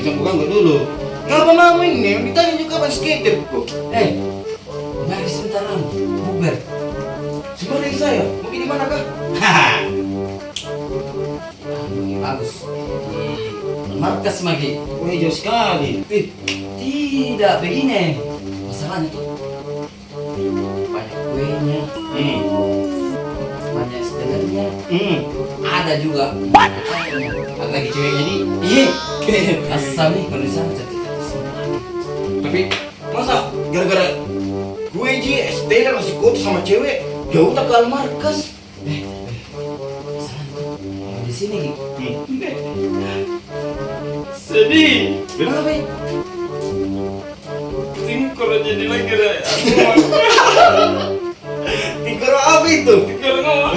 Jangan ganggu dulu. Ngapa mau ini? Ditanya juga kapan skater kok. Mari sebentar Uber. Sebenarnya saya, mungkin di mana kah? Haha. Bagus. Di markas Magi. Hijau sekali. Tidak begini. Masalahnya tuh banyak kuenya, banyak setelahnya. Ada juga. Ada lagi ceweknya nih. Iya. Asal nih kalau di sana jadi Tapi masa gara-gara gue ji Stella masih foto sama cewek jauh tak ke markas. di sini Sedih. kenapa ya? Tingkor jadi lagi Tingkor apa itu? Tingkor ngomong.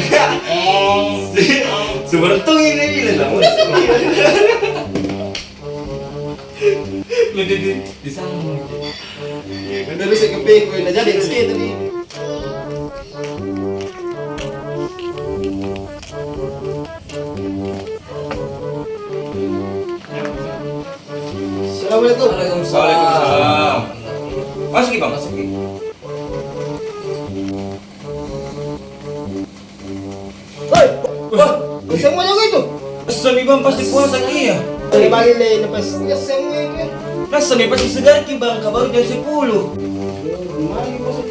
Sebertung ini bilang lah. Lu di sana. Udah bisa kepeko, udah jadi skate tadi. Assalamualaikum. Waalaikumsalam. Masuk Bang, masuk. Hoi, wah, semuanya itu. Sami Bang pasti puasa Ki ya. Dari Bali le, lepas ya semua itu. Nah, Sami pasti segar Ki Bang, kabar jam 10. Mari puasa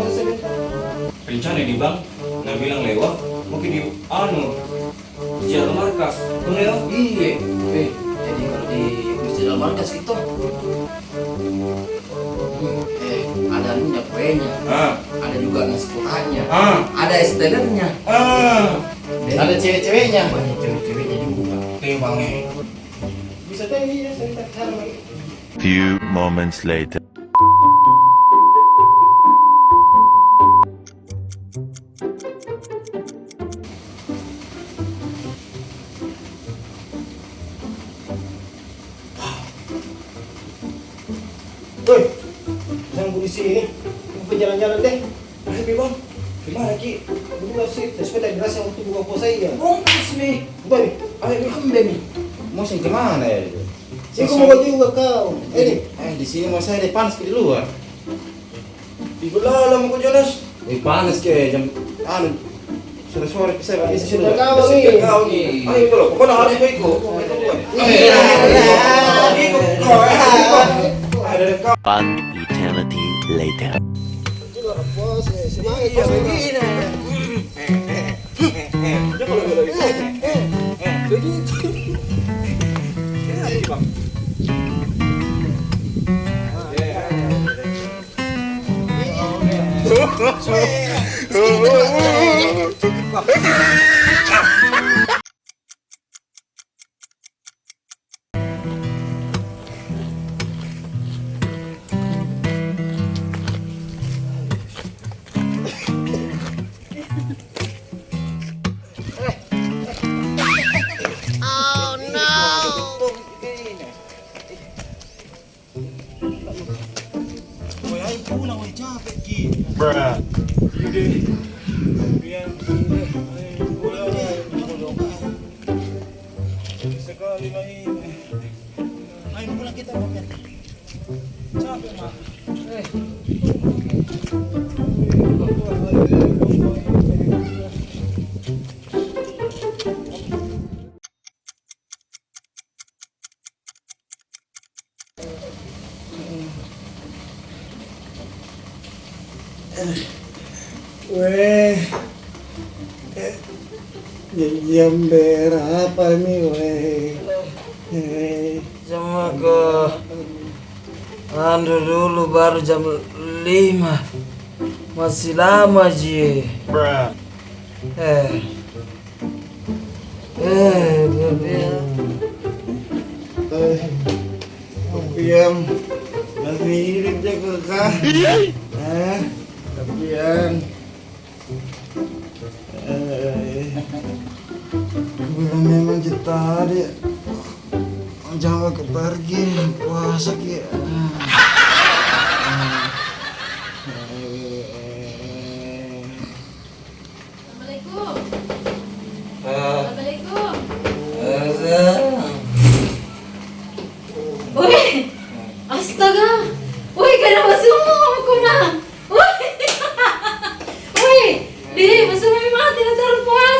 sebentar. Rencana di Bang, nggak bilang lewat, mungkin di jalan markas. Bener ya? Iya. Jadi kalau di masjid markas itu ada anunya kuenya, ada juga nasi kotaknya, ada estelernya, Ada cewek-ceweknya. banyak cewek-ceweknya juga. Bang Bisa tadi ya, sebentar lagi. Few moments later. Woi, jangan di sini. Mau jalan-jalan deh. Ayo Bang, gimana Ki? Berdua sih, sepeda dirasa untuk buka puasa ya. Bongkis nih. Bukan nih. Ayo ambil nih. Mau sih kemana ya? Sih mau juga kau. Di sini mau saya panas di luar. Di belalang kok Jonas. Panas ke jam sore-sore bisa Sudah kau nih. Ayo kalau pokoknya harus kau ikut. One eternity later. Bruh. Sekali main. Ayo pulang kita makan. Capek mah. Weh, jam berapa nih weh? Sama ke dulu baru jam 5. Masih lama Ji. Bruh. Piam, masih hidup jago kah? Piam. Bilang memang kita tadi Jawa ke pergi puasa ki. Assalamualaikum. Assalamualaikum. ada telepon.